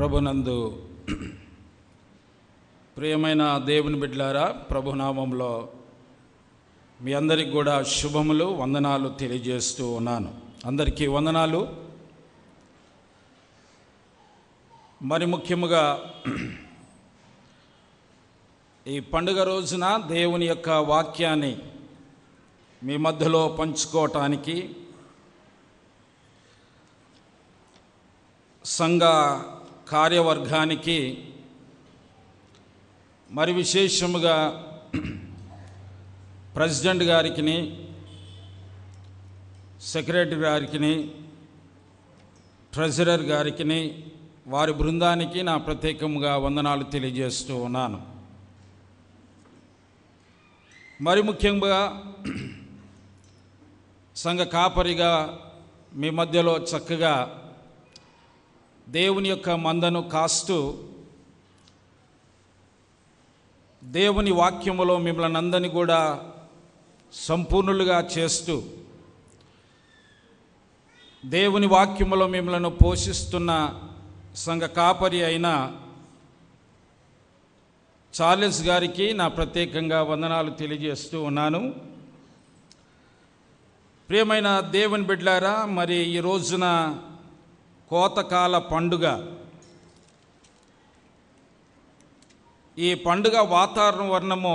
ప్రభునందు ప్రియమైన దేవుని బిడ్డలారా, ప్రభునామంలో మీ అందరికి కూడా శుభములు, వందనాలు తెలియజేస్తూ ఉన్నాను. అందరికీ వందనాలు. మరి ముఖ్యముగా ఈ పండుగ రోజున దేవుని యొక్క వాక్యాన్ని మీ మధ్యలో పంచుకోవటానికి సంఘ కార్యవర్గానికి, మరి విశేషముగా ప్రెసిడెంట్ గారికి, సెక్రటరీ గారికి, ట్రెజరర్ గారికి, వారి బృందానికి నా ప్రత్యేకంగా వందనాలు తెలియజేస్తూ ఉన్నాను. మరి ముఖ్యంగా సంఘ కాపరిగా మీ మధ్యలో చక్కగా దేవుని యొక్క మందను కాస్తూ దేవుని వాక్యములో మిమ్మల్ని అందరినీ కూడా సంపూర్ణులుగా చేస్తూ దేవుని వాక్యములో మిమ్మల్ని పోషిస్తున్న సంఘ కాపరి అయిన చార్లెస్ గారికి నా ప్రత్యేకంగా వందనాలు తెలియజేస్తూ ఉన్నాను. ప్రియమైన దేవుని బిడ్డలారా, మరి ఈ రోజున కోతకాల పండుగ. ఈ పండుగ వాతావరణము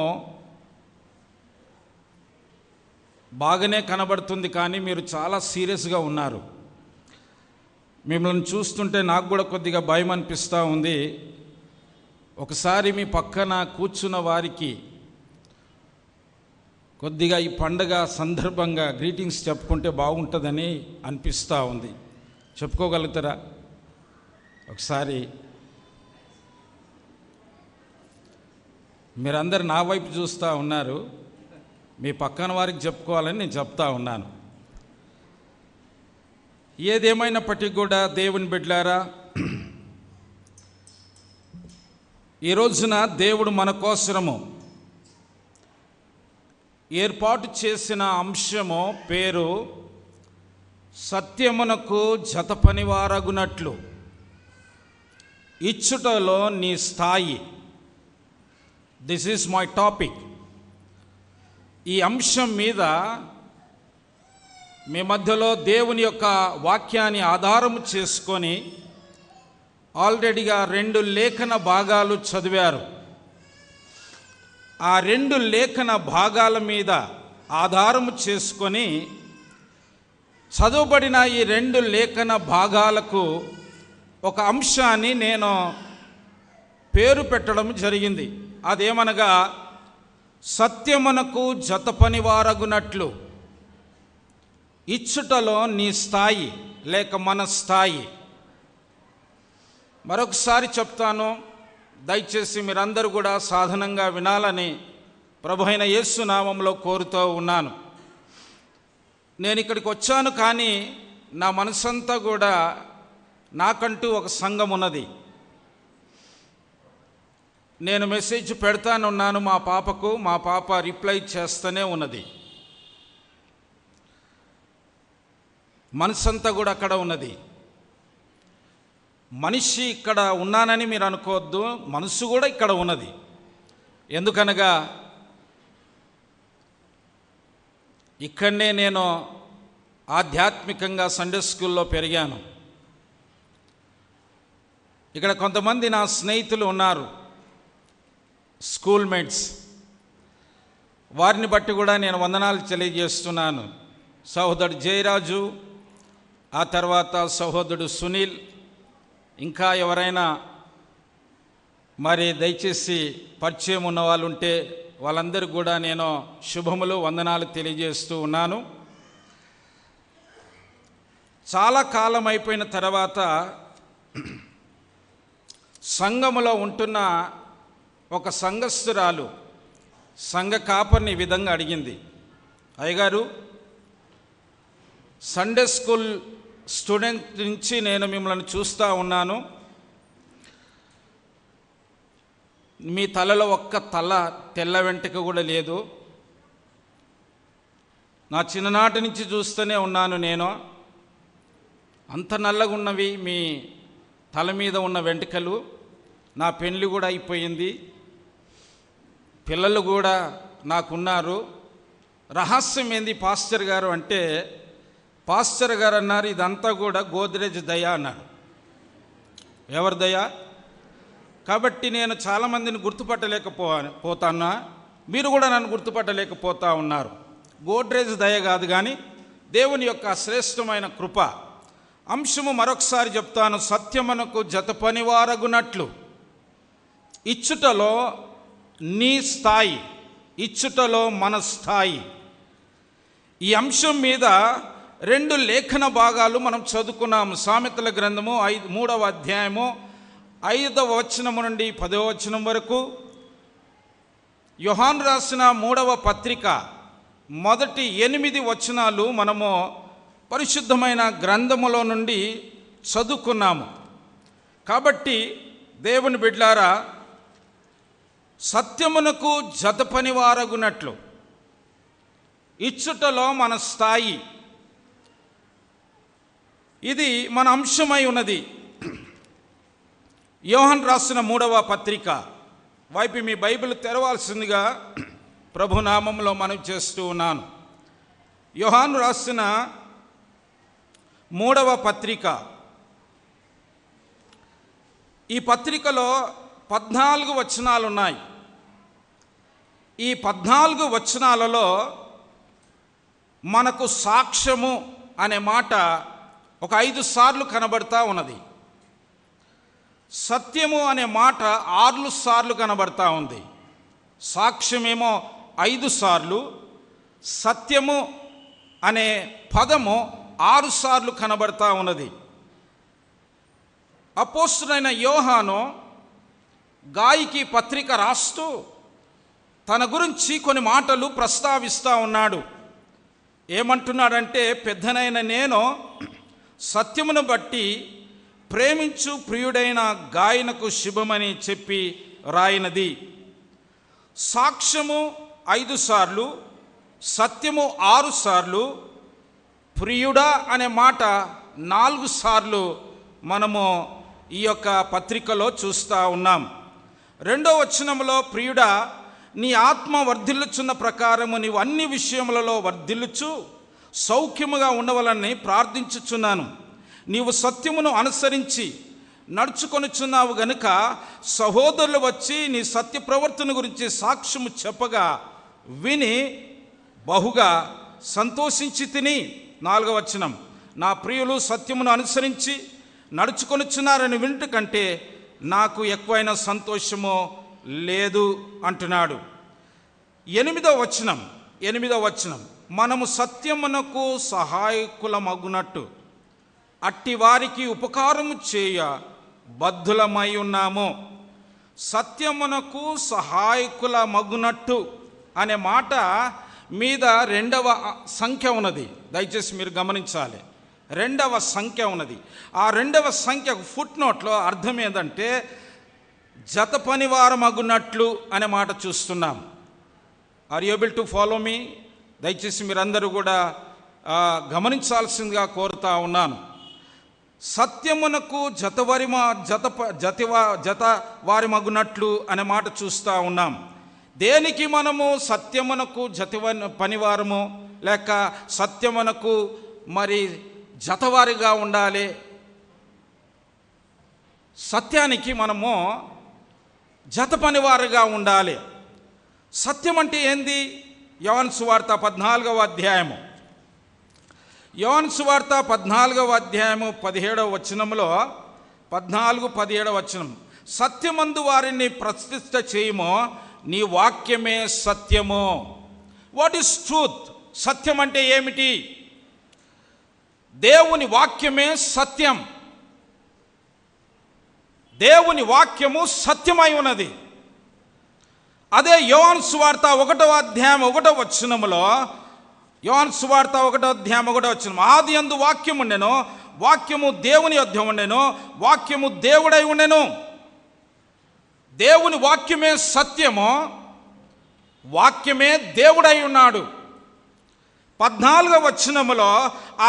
బాగానే కనబడుతుంది, కానీ మీరు చాలా సీరియస్గా ఉన్నారు. మిమ్మల్ని చూస్తుంటే నాకు కూడా కొద్దిగా భయం అనిపిస్తూ ఉంది. ఒకసారి మీ పక్కన కూర్చున్న వారికి కొద్దిగా ఈ పండుగ సందర్భంగా గ్రీటింగ్స్ చెప్పుకుంటే బాగుంటుందని అనిపిస్తూ ఉంది. చెప్పుకోగలుగుతారా? ఒకసారి మీరందరు నా వైపు చూస్తూ ఉన్నారు. మీ పక్కన వారికి చెప్పుకోవాలని నేను చెప్తా ఉన్నాను. ఏదేమైనప్పటికీ కూడా దేవుని బిడ్డలారా, ఈ రోజున దేవుడు మన కోసము ఏర్పాటు చేసిన అంశము పేరు సత్యమునకు జతపనివారగునట్లు ఇచ్చుటలో నీ స్థాయి. This is my topic. ఈ అంశం మీద మీ మధ్యలో దేవుని యొక్క వాక్యాన్ని ఆధారము చేసుకొని ఆల్రెడీగా 2 లేఖన భాగాలు చదివారు. ఆ 2 లేఖన భాగాల మీద ఆధారము చేసుకొని చదువుబడిన ఈ 2 లేఖన భాగాలకు ఒక అంశాన్ని నేను పేరు పెట్టడం జరిగింది. అదేమనగా సత్యమునకు జతపనివారగునట్లు ఇచ్చుటలో నీ స్థాయి, లేక మన స్థాయి. మరొకసారి చెప్తాను, దయచేసి మీరందరూ కూడా సాధనంగా వినాలని ప్రభు అయిన యేసు నామములో కోరుతూ ఉన్నాను. నేను ఇక్కడికి వచ్చాను, కానీ నా మనసంతా కూడా నాకంటూ ఒక సంఘం ఉన్నది. నేను మెసేజ్ పెడతానున్నాను మా పాపకు, మా పాప రిప్లై చేస్తూనే ఉన్నది. మనసంతా కూడా అక్కడ ఉన్నది. మనిషి ఇక్కడ ఉన్నానని మీరు అనుకోవద్దు, మనసు కూడా ఇక్కడ ఉన్నది. ఎందుకనగా ఇక్కడనే నేను ఆధ్యాత్మికంగా సండే స్కూల్లో పెరిగాను. ఇక్కడ కొంతమంది నా స్నేహితులు ఉన్నారు, స్కూల్ మేట్స్. వారిని బట్టి కూడా నేను వందనాలు తెలియజేస్తున్నాను. సహోదరుడు జయరాజు, ఆ తర్వాత సహోదరుడు సునీల్, ఇంకా ఎవరైనా మరి దయచేసి పరిచయం ఉన్న వాళ్ళు ఉంటే వాళ్ళందరికీ కూడా నేను శుభములు, వందనాలు తెలియజేస్తూ ఉన్నాను. చాలా కాలం అయిపోయిన తర్వాత సంఘములో ఉంటున్న ఒక సంఘస్థురాలు సంఘ కాపరిని ఈ విధంగా అడిగింది, అయ్యగారు, సండే స్కూల్ స్టూడెంట్ నుంచి నేను మిమ్మల్ని చూస్తూ ఉన్నాను. మీ తలలో ఒక్క తల తెల్ల వెంట్రుక కూడా లేదు. నా చిన్ననాటి నుంచి చూస్తూనే ఉన్నాను నేను. అంత నల్లగా ఉన్నవి మీ తల మీద ఉన్న వెంట్రుకలు, నా పెళ్లి కూడా అయిపోయింది, పిల్లలు కూడా నాకున్నారు. రహస్యం ఏంది పాస్టర్ గారు అంటే, పాస్టర్ గారు అన్నారు, ఇదంతా కూడా గోద్రేజ్ దయ అన్నాడు. ఎవరి దయ? కాబట్టి నేను చాలామందిని పోతానా, మీరు కూడా నన్ను గుర్తుపట్టలేకపోతా ఉన్నారు. గోద్రేజ్ దయ కాదు కానీ దేవుని యొక్క శ్రేష్టమైన కృప. అంశము మరొకసారి చెప్తాను. సత్యమునకు జత పనివారగునట్లు ఇచ్చుటలో నీ స్థాయి, ఇచ్చుటలో మన స్థాయి. ఈ అంశం మీద 2 లేఖన భాగాలు మనం చదువుకున్నాము. సామెతల గ్రంథము 3వ అధ్యాయము 5వ వచనము నుండి 10వ వచనం వరకు, యోహాను రాసిన 3వ పత్రిక మొదటి 8 వచనాలు మనము పరిశుద్ధమైన గ్రంథములో నుండి చదువుకున్నాము. కాబట్టి దేవుని బిడ్డలారా, సత్యమునకు జత పనివారగునట్లు ఇచ్చుటలో మన స్థాయి, ఇది మన అంశమై ఉన్నది. యోహాను రాసిన 3వ పత్రిక వైపు మీ బైబిల్ తెరవాల్సిందిగా ప్రభునామంలో మనం చేస్తూ ఉన్నాను. యోహాను రాసిన 3వ పత్రిక, ఈ పత్రికలో 14 వచనాలు ఉన్నాయి. ఈ 14 వచనాలలో మనకు సాక్ష్యము అనే మాట ఒక 5 సార్లు కనబడతా ఉన్నది. సత్యము అనే మాట 6 సార్లు కనబడతా ఉంది. సాక్ష్యమేమో 5 సార్లు, సత్యము అనే పదము 6 సార్లు కనబడతా ఉన్నది. అపోస్తలుడైన యోహాను గాయికి పత్రిక రాస్తూ తన గురించి కొన్ని మాటలు ప్రస్తావిస్తూ ఉన్నాడు. ఏమంటున్నాడంటే, పెద్దనైన నేను సత్యమును బట్టి ప్రేమించు ప్రియుడైన గాయనకు శుభమని చెప్పి రాయినది. సాక్ష్యము 5 సార్లు, సత్యము 6 సార్లు, ప్రియుడా అనే మాట 4 సార్లు మనము ఈ యొక్క పత్రికలో చూస్తూ ఉన్నాం. 2వ వచనంలో, ప్రియుడా నీ ఆత్మ వర్ధిల్లుచున్న ప్రకారము నీవు అన్ని విషయములలో వర్ధిల్లుచు సౌఖ్యముగా ఉండవలని ప్రార్థించుచున్నాను. నీవు సత్యమును అనుసరించి నడుచుకొనుచున్నావు గనుక సహోదరులు వచ్చి నీ సత్య ప్రవర్తన గురించి సాక్ష్యము చెప్పగా విని బహుగా సంతోషించి తిని. 4వ వచనం, నా ప్రియులు సత్యమును అనుసరించి నడుచుకొనుచున్నారని వింట కంటే నాకు ఎక్కువైన సంతోషము లేదు అంటున్నాడు. 8వ వచనం, మనము సత్యమునకు సహాయకులమగునట్టు అట్టి వారికి ఉపకారము చేయ బద్ధులమై ఉన్నాము. సత్యమునకు సహాయకులమగునట్టు అనే మాట మీద 2వ సంఖ్య ఉన్నది. దయచేసి మీరు గమనించాలి. 2వ సంఖ్య ఉన్నది. ఆ 2వ సంఖ్య ఫుట్ నోట్లో అర్థం ఏంటంటే జత పనివారమగునట్లు అనే మాట చూస్తున్నాం. Are you able to follow me? దయచేసి మీరందరూ కూడా గమనించాల్సిందిగా కోరుతా ఉన్నాను. సత్యమునకు జత వారి మగునట్లు అనే మాట చూస్తూ ఉన్నాం. దేనికి మనము సత్యమునకు పనివారము లేక సత్యమునకు మరి జతవారిగా ఉండాలి? సత్యానికి మనము జత పనివారుగా ఉండాలి. సత్యం అంటే ఏంది? యోహాను సువార్త 14వ అధ్యాయము, యోహాను సువార్త 14వ అధ్యాయము 17వ వచనంలో 14-17 వచనం, సత్యమందు వారిని ప్రతిష్ఠ చేయమో నీ వాక్యమే సత్యము. What is truth? సత్యం అంటే ఏమిటి? దేవుని వాక్యమే సత్యం. దేవుని వాక్యము సత్యమై ఉన్నది. అదే యోహాను సువార్త 1వ అధ్యాయం 1వ వచనములో, యోహాను సువార్త 1వ అధ్యాయం 1వ వచనం, ఆది యందు వాక్యం ఉండెను, వాక్యము దేవుని యొద్ద ఉండెను, వాక్యము దేవుడై ఉండెను. దేవుని వాక్యమే సత్యము, వాక్యమే దేవుడై ఉన్నాడు. 14వ వచనములో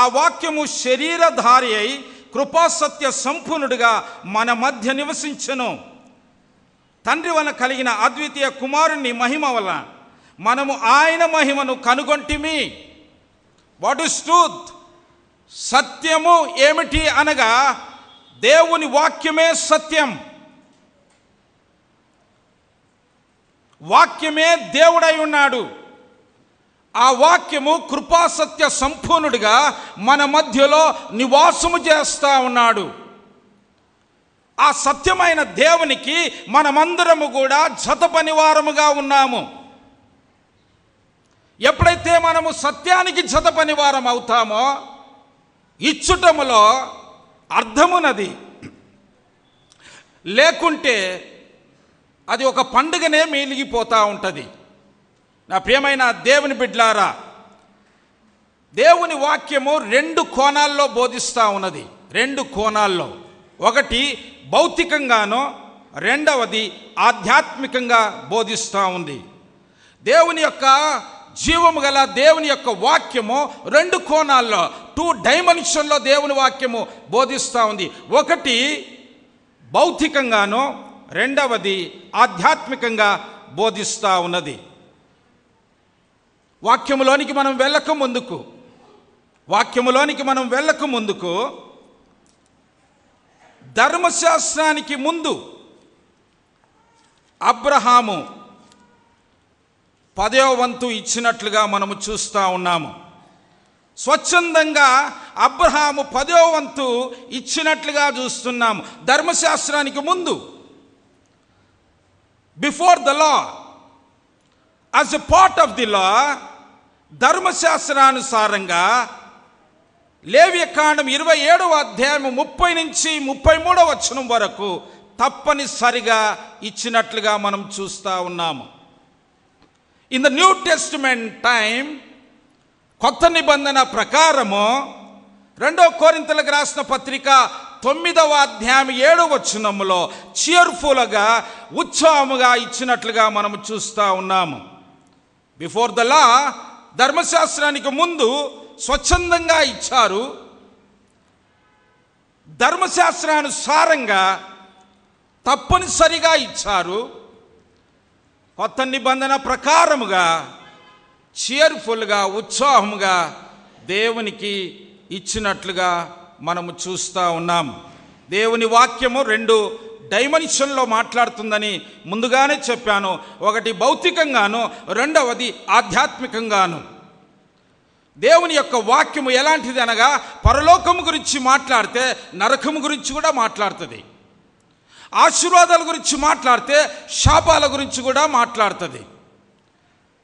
ఆ వాక్యము శరీరధారి అయి కృపాసత్య సంపూర్ణుడిగా మన మధ్య నివసించెను. తండ్రి వలన కలిగిన అద్వితీయ కుమారుని మహిమ వలన మనము ఆయన మహిమను కనుగొంటిమి. What is truth? సత్యము ఏమిటి అనగా దేవుని వాక్యమే సత్యం. వాక్యమే దేవుడై ఉన్నాడు. ఆ వాక్యము కృపాసత్య సంపూర్ణుడిగా మన మధ్యలో నివాసము చేస్తూ ఉన్నాడు. ఆ సత్యమైన దేవునికి మనమందరము కూడా జతపనివారముగా ఉన్నాము. ఎప్పుడైతే మనము సత్యానికి జతపనివారం అవుతామో ఇచ్చుటములో అర్థమున్నది. లేకుంటే అది ఒక పండుగనే మిగిలిపోతూ ఉంటుంది. నా ప్రియమైన దేవుని బిడ్డలారా, దేవుని వాక్యము 2 కోణాల్లో బోధిస్తూ ఉన్నది. 2 కోణాల్లో, ఒకటి భౌతికంగానో, రెండవది ఆధ్యాత్మికంగా బోధిస్తూ ఉంది. దేవుని యొక్క జీవము గల దేవుని యొక్క వాక్యము 2 కోణాల్లో, 2 డైమెన్షన్లో దేవుని వాక్యము బోధిస్తూ ఉంది. ఒకటి భౌతికంగానో, రెండవది ఆధ్యాత్మికంగా బోధిస్తూ ఉన్నది. వాక్యములోనికి మనం వెళ్ళక ముందుకు ధర్మశాస్త్రానికి ముందు అబ్రహాము 10వ వంతు ఇచ్చినట్లుగా మనము చూస్తూ ఉన్నాము. స్వచ్ఛందంగా అబ్రహాము 10వ వంతు ఇచ్చినట్లుగా చూస్తున్నాము. ధర్మశాస్త్రానికి ముందు, before the law, as a part of the law, ధర్మశాస్త్రానుసారంగా లేవియకాండం 27వ అధ్యాయం 30 నుంచి 33వ వచనం వరకు తప్పనిసరిగా ఇచ్చినట్లుగా మనం చూస్తూ ఉన్నాము. In the new testament time, కొత్త నిబంధన ప్రకారము 2 కొరింథీయులకు రాసిన పత్రిక 9వ అధ్యాయం 7వ వచనములో చియర్ఫుల్గా, ఉత్సాహముగా ఇచ్చినట్లుగా మనము చూస్తూ ఉన్నాము. బిఫోర్ ద లా, ధర్మశాస్త్రానికి ముందు స్వచ్ఛందంగా ఇచ్చారు. ధర్మశాస్త్రానుసారంగా తప్పనిసరిగా ఇచ్చారు. కొత్త నిబంధన ప్రకారముగా చియర్ఫుల్గా, ఉత్సాహముగా దేవునికి ఇచ్చినట్లుగా మనము చూస్తూ ఉన్నాం. దేవుని వాక్యము 2 డైమెన్షన్లో మాట్లాడుతుందని ముందుగానే చెప్పాను. ఒకటి భౌతికంగాను, రెండవది ఆధ్యాత్మికంగాను. దేవుని యొక్క వాక్యము ఎలాంటిది అనగా, పరలోకము గురించి మాట్లాడితే నరకము గురించి కూడా మాట్లాడుతుంది. ఆశీర్వాదాల గురించి మాట్లాడితే శాపాల గురించి కూడా మాట్లాడుతుంది.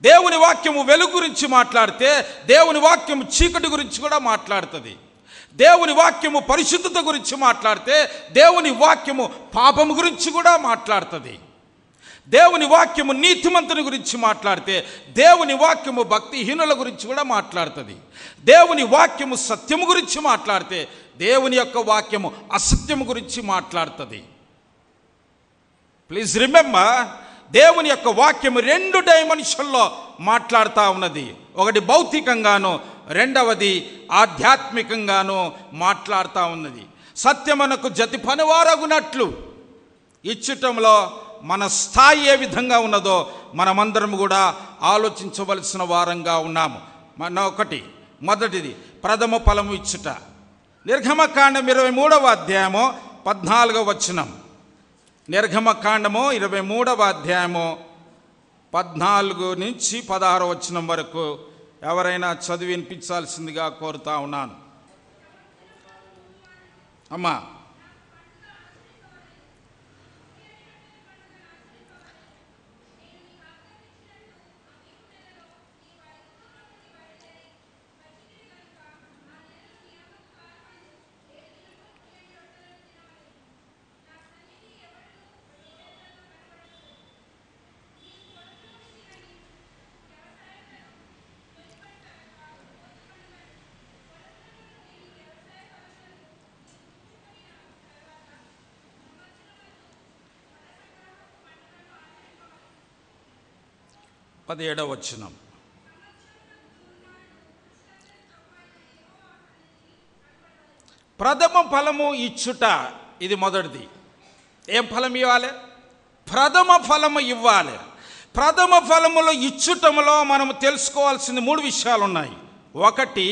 దేవుని వాక్యము వెలుగు గురించి మాట్లాడితే దేవుని వాక్యము చీకటి గురించి కూడా మాట్లాడుతుంది. దేవుని వాక్యము పరిశుద్ధత గురించి మాట్లాడితే దేవుని వాక్యము పాపము గురించి కూడా మాట్లాడుతుంది. దేవుని వాక్యము నీతిమంతుని గురించి మాట్లాడితే దేవుని వాక్యము భక్తిహీనుల గురించి కూడా మాట్లాడుతుంది. దేవుని వాక్యము సత్యము గురించి మాట్లాడితే దేవుని యొక్క వాక్యము అసత్యము గురించి మాట్లాడుతుంది. ప్లీజ్ రిమెంబర్, దేవుని యొక్క వాక్యము 2 డైమెన్షన్లో మాట్లాడుతూ ఉన్నది. ఒకటి భౌతికంగాను, రెండవది ఆధ్యాత్మికంగాను మాట్లాడుతూ ఉన్నది. సత్యమునకు జతి పనివారగునట్లు ఇచ్చటంలో మన స్థాయి ఏ విధంగా ఉన్నదో మనమందరం కూడా ఆలోచించవలసిన వారంగా ఉన్నాము. మొదటిది ప్రథమ ఫలము ఇచ్చుట. నిర్గమకాండం 23వ అధ్యాయము 14వ వచనం. నిర్గమకాండము 23వ అధ్యాయము 14 నుంచి 16వ వచనం వరకు ఎవరైనా చదివి వినిపించాల్సిందిగా కోరుతా ఉన్నాను. అమ్మా, పదిహేడవ వచనం. ప్రథమ ఫలము ఇచ్చుట, ఇది మొదటిది. ఏం ఫలం ఇవ్వాలి? ప్రథమ ఫలము ఇవ్వాలి. ప్రథమ ఫలములు ఇచ్చుటములో మనము తెలుసుకోవాల్సింది 3 విషయాలు ఉన్నాయి. ఒకటి,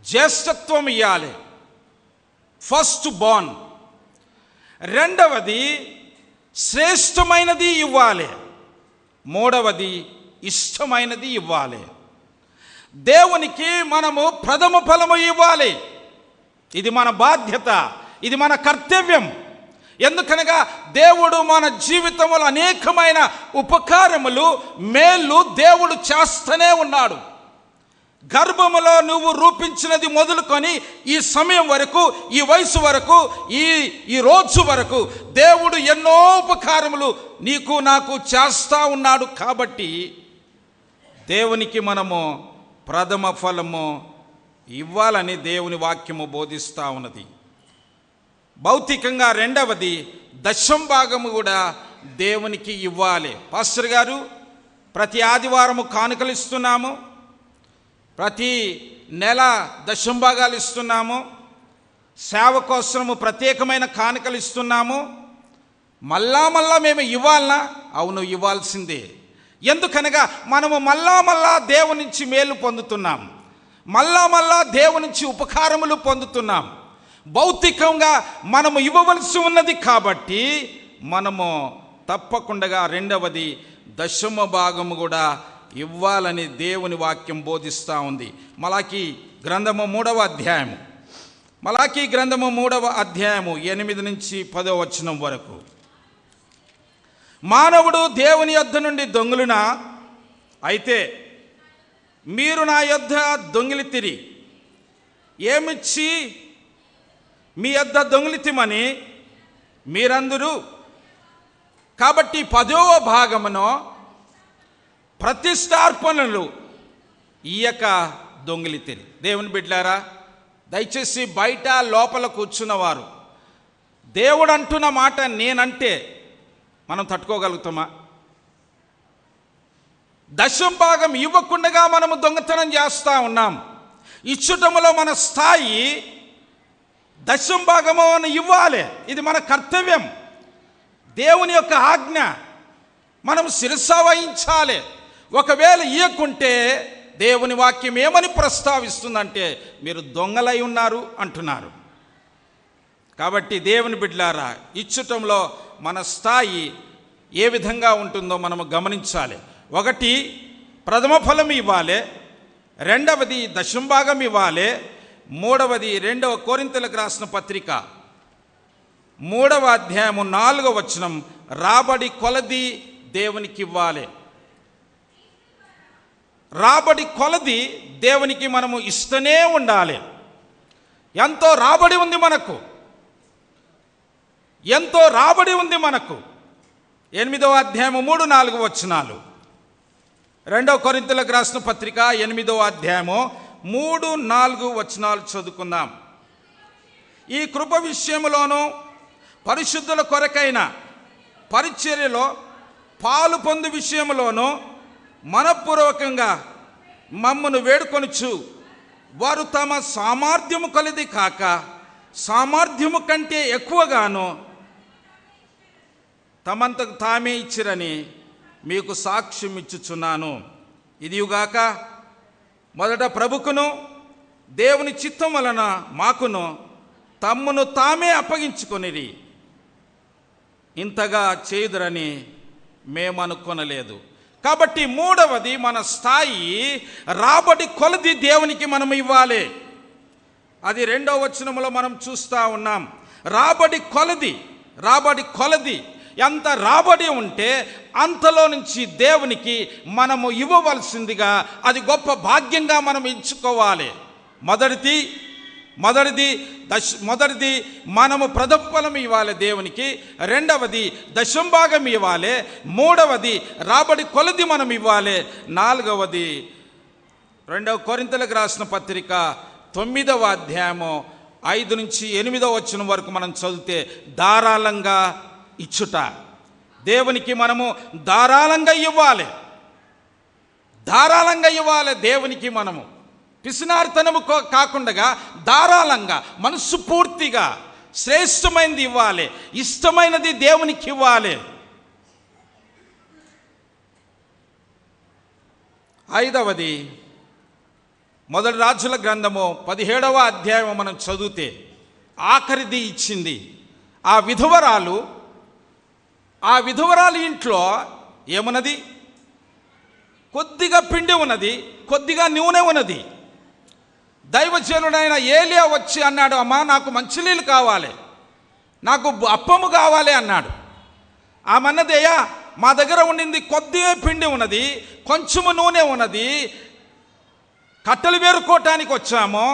జ్యేష్ఠత్వం ఇవ్వాలి, ఫస్ట్ బోర్న్. రెండవది, శ్రేష్టమైనది ఇవ్వాలి. మూడవది, ఇష్టమైనది ఇవ్వాలి. దేవునికి మనము ప్రథమ ఫలము ఇవ్వాలి. ఇది మన బాధ్యత, ఇది మన కర్తవ్యం. ఎందుకనగా దేవుడు మన జీవితంలో అనేకమైన ఉపకారములు, మేళ్ళు దేవుడు చేస్తూనే ఉన్నాడు. గర్భములో నువ్వు రూపించినది మొదలుకొని ఈ సమయం వరకు, ఈ వయసు వరకు, ఈ రోజు వరకు దేవుడు ఎన్నో ఉపకారములు నీకు నాకు చేస్తూ ఉన్నాడు. కాబట్టి దేవునికి మనము ప్రథమ ఫలము ఇవ్వాలని దేవుని వాక్యము బోధిస్తూ ఉన్నది. భౌతికంగా రెండవది, దశమ భాగము కూడా దేవునికి ఇవ్వాలి. పాస్టర్ గారు, ప్రతి ఆదివారము కానుకలు ఇస్తున్నాము, ప్రతి నెల దశమ భాగాలు ఇస్తున్నాము, సేవ కోసము ప్రత్యేకమైన కానుకలు ఇస్తున్నాము, మళ్ళా మేము ఇవ్వాలనా? అవును, ఇవ్వాల్సిందే. ఎందుకనగా మనము మళ్ళా దేవుని నుంచి మేలు పొందుతున్నాం, మళ్ళా దేవుని నుంచి ఉపకారములు పొందుతున్నాం. భౌతికంగా మనము ఇవ్వవలసి ఉన్నది కాబట్టి మనము తప్పకుండా రెండవది దశమ భాగము కూడా ఇవ్వాలని దేవుని వాక్యం బోధిస్తూ ఉంది. మలాకీ గ్రంథము 3వ అధ్యాయము, మలాకీ గ్రంథము 3వ అధ్యాయము 8 నుంచి 10వ వచనం వరకు. మానవుడు దేవుని యొద్ద నుండి దొంగిలినా, అయితే మీరు నా యొద్ద దొంగిలితిరి, ఏమిచ్చి మీ యొద్ద దొంగిలితిమని మీరందరూ. కాబట్టి 10వ భాగమును ప్రతిష్టార్పణలు ఇయ్యక దొంగిలితిరి. దేవుని బిడ్డలారా, దయచేసి బయట లోపల కూర్చున్నవారు, దేవుడు అంటున్న మాట నేనంటే మనం తట్టుకోగలుగుతామా? దశమ భాగం ఇవ్వకుండా మనము దొంగతనం చేస్తూ ఉన్నాం. ఇచ్చుటములో మన స్థాయి దశమ భాగము ఇవ్వాలి. ఇది మన కర్తవ్యం, దేవుని యొక్క ఆజ్ఞ, మనం శిరస వహించాలి. ఒకవేళ ఇయ్యకుంటే దేవుని వాక్యం ఏమని ప్రస్తావిస్తుందంటే మీరు దొంగలై ఉన్నారు అంటున్నారు. కాబట్టి దేవుని బిడ్డలారా, ఇచ్చుటంలో మన స్థాయి ఏ విధంగా ఉంటుందో మనము గమనించాలి. ఒకటి, ప్రథమ ఫలం ఇవ్వాలి. రెండవది, దశమ భాగం ఇవ్వాలి. మూడవది, 2వ కొరింథీయులకు రాసిన పత్రిక 3వ అధ్యాయము 4వ వచనం, రాబడి కొలది దేవునికి ఇవ్వాలి. రాబడి కొలది దేవునికి మనము ఇస్తూనే ఉండాలి. ఎంతో రాబడి ఉంది మనకు, ఎంతో రాబడి ఉంది మనకు. 8వ అధ్యాయము 3-4 వచనాలు, 2వ కొరింథీయులకు రాసిన పత్రిక 8వ అధ్యాయము 3-4 వచనాలు చదువుకుందాం. ఈ కృప విషయములోను పరిశుద్ధుల కొరకైన పరిచర్యలో పాలు పొందు విషయంలోనూ మనపూర్వకంగా మమ్మను వేడుకొనుచు, వారు తమ సామర్థ్యము కొలది కాక సామర్థ్యము కంటే ఎక్కువగాను తమంతకు తామే ఇచ్చిరని మీకు సాక్ష్యం ఇచ్చుచున్నాను. ఇదియుగాక మొదట ప్రభుకును దేవుని చిత్తం వలన మాకును తమ్మును తామే అప్పగించుకొనిరి. ఇంతగా చేయుదురని మేము అనుకొనలేదు. కాబట్టి మూడవది, మన స్థాయి రాబడి కొలది దేవునికి మనం ఇవ్వాలి. అది 2వ వచనములో మనం చూస్తూ ఉన్నాం. రాబడి కొలది ఎంత రాబడి ఉంటే అంతలో నుంచి దేవునికి మనము ఇవ్వవలసిందిగా, అది గొప్ప భాగ్యంగా మనం ఎంచుకోవాలి. మొదటిది మనము ప్రథమ ఫలం ఇవ్వాలి దేవునికి. రెండవది దశమ భాగం ఇవ్వాలి. మూడవది రాబడి కొలది మనం ఇవ్వాలి. నాలుగవది 2వ కొరింథీయులకు రాసిన పత్రిక 9వ అధ్యాయము 5 నుంచి 8వ వచనం వరకు మనం చదివితే ధారాళంగా ఇచ్చుట. దేవునికి మనము ధారాళంగా ఇవ్వాలి దేవునికి మనము. పిసినారితనము కాకుండా ధారాళంగా మనస్సు పూర్తిగా శ్రేష్టమైనది ఇవ్వాలి, ఇష్టమైనది దేవునికి ఇవ్వాలి. 5వది మొదటి రాజుల గ్రంథము 17వ అధ్యాయం మనం చదివితే ఆఖరిది ఇచ్చింది. ఆ విధవరాలు ఇంట్లో ఏమున్నది? కొద్దిగా పిండి ఉన్నది, కొద్దిగా నూనె ఉన్నది. దైవజనుడైన ఏలియా వచ్చి అన్నాడు, అమ్మా నాకు మంచినీళ్ళు కావాలి, నాకు అప్పము కావాలి అన్నాడు. ఆమె అన్నదయ్యా, మా దగ్గర ఉండింది కొద్దిగా పిండి ఉన్నది, కొంచెము నూనె ఉన్నది, కట్టెలు వేరుకోవటానికి వచ్చాము,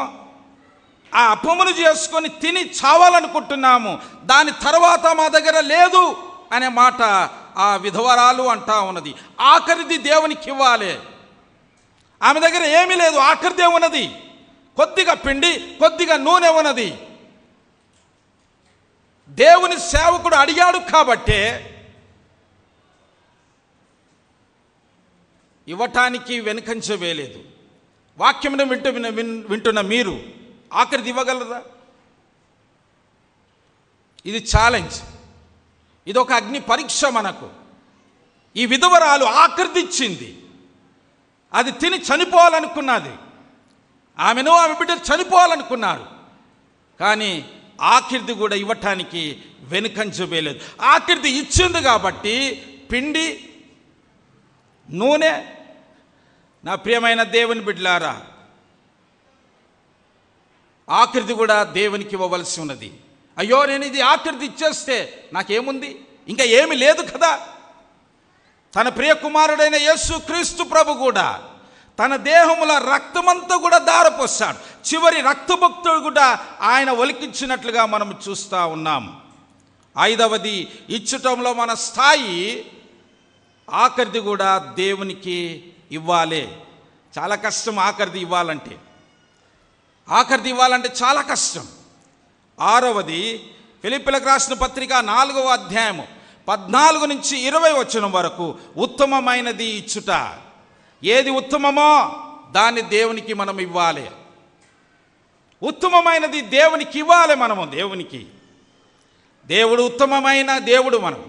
ఆ అప్పమును చేసుకొని తిని చావాలనుకుంటున్నాము, దాని తర్వాత మా దగ్గర లేదు అనే మాట ఆ విధవరాలు అంటా ఉన్నది. ఆఖరిది దేవునికి ఇవ్వాలి. ఆమె దగ్గర ఏమీ లేదు, ఆఖరిదే ఉన్నది, కొద్దిగా పిండి కొద్దిగా నూనె ఉన్నది. దేవుని సేవకుడు అడిగాడు కాబట్టే ఇవ్వటానికి వెనుకంచ వేయలేదు. వాక్యమును వింటున్న మీరు ఆఖరిది ఇవ్వగలరా? ఇది ఛాలెంజ్, ఇది ఒక అగ్ని పరీక్ష మనకు. ఈ విధవరాలు ఆఖరిది ఇచ్చింది, అది తిని చనిపోవాలనుకున్నది. ఆమె బిడ్డలు చనిపోవాలనుకున్నారు, కానీ ఆఖరిది కూడా ఇవ్వటానికి వెనుకంచ వేయలేదు. ఆఖరిది ఇచ్చింది కాబట్టి పిండి నూనె. నా ప్రియమైన దేవుని బిడ్డలారా, ఆఖరిది కూడా దేవునికి ఇవ్వవలసి ఉన్నది. అయ్యో నేను ఇది ఆఖరిది ఇచ్చేస్తే నాకేముంది, ఇంకా ఏమి లేదు కదా. తన ప్రియ కుమారుడైన యేసు క్రీస్తు ప్రభు కూడా తన దేహముల రక్తమంతా కూడా ధారపోసాడు. చివరి రక్తభక్తుడు కూడా ఆయన ఒలికించినట్లుగా మనం చూస్తూ ఉన్నాం. 5వది ఇచ్చటంలో మన స్థాయి ఆఖరిది కూడా దేవునికి ఇవ్వాలి. చాలా కష్టం ఆఖరిది ఇవ్వాలంటే, చాలా కష్టం. 6వది ఫిలిప్పీలకు రాసిన పత్రిక 4వ అధ్యాయము 14 నుంచి 20 వచనం వరకు ఉత్తమమైనది ఇచ్చుట. ఏది ఉత్తమమో దాన్ని దేవునికి మనం ఇవ్వాలి. ఉత్తమమైనది దేవునికి ఇవ్వాలి. మనము దేవుడు ఉత్తమమైన దేవుడు, మనం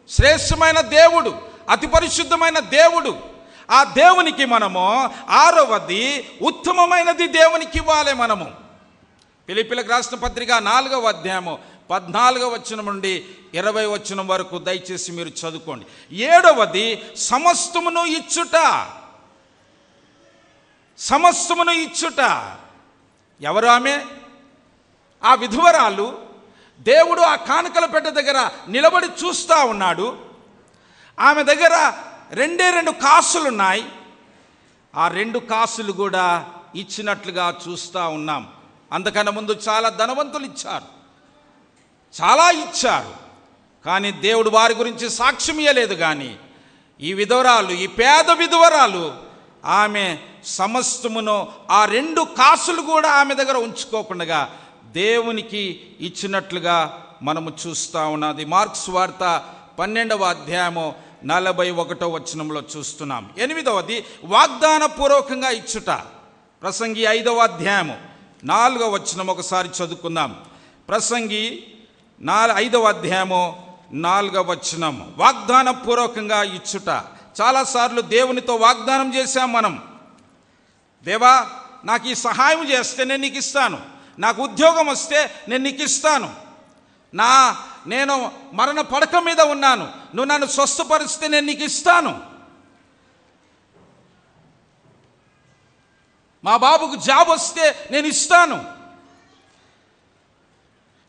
శ్రేష్టమైన దేవుడు, అతి పరిశుద్ధమైన దేవుడు. ఆ దేవునికి మనము 6వది ఉత్తమమైనది దేవునికి ఇవ్వాలి. మనము ఫిలిప్పీలకు రాసిన పత్రిక 4వ అధ్యాయము 14వ వచనం నుండి 20 వచనం వరకు దయచేసి మీరు చదువుకోండి. 7వది సమస్తమును ఇచ్చుట. ఎవరు ఆమె? ఆ విధవరాలు. దేవుడు ఆ కానుకల పెట్టె దగ్గర నిలబడి చూస్తూ ఉన్నాడు. ఆమె దగ్గర 2 కాసులున్నాయి. ఆ 2 కాసులు కూడా ఇచ్చినట్లుగా చూస్తూ ఉన్నాం. అంతకన్నా ముందు చాలా ధనవంతులు ఇచ్చారు, చాలా ఇచ్చారు, కానీ దేవుడు వారి గురించి సాక్ష్యం ఇవ్వలేదు. కానీ ఈ విధవరాలు, ఈ పేద విధవరాలు, ఆమె సమస్తమును ఆ 2 కాసులు కూడా ఆమె దగ్గర ఉంచుకోకుండా దేవునికి ఇచ్చినట్లుగా మనము చూస్తూ ఉన్నది. మార్క్స్ వార్త 12వ అధ్యాయము 41వ వచనంలో చూస్తున్నాం. 8వది వాగ్దాన పూర్వకంగా ఇచ్చుట. ప్రసంగి 5వ అధ్యాయము 4వ వచనం ఒకసారి చదువుకుందాం. ప్రసంగి 5వ అధ్యాయము 4వ వచనం. వాగ్దాన పూర్వకంగా ఇచ్చుట. చాలాసార్లు దేవునితో వాగ్దానం చేశాం మనం. దేవా నాకు ఈ సహాయం చేస్తే నేను నీకు ఇస్తాను, నాకు ఉద్యోగం వస్తే నేను నీకు ఇస్తాను, నేను మరణ పడక మీద ఉన్నాను, నువ్వు నన్ను స్వస్థపరిస్తే నేను నీకు ఇస్తాను, మా బాబుకు జాబ్ వస్తే నేను ఇస్తాను,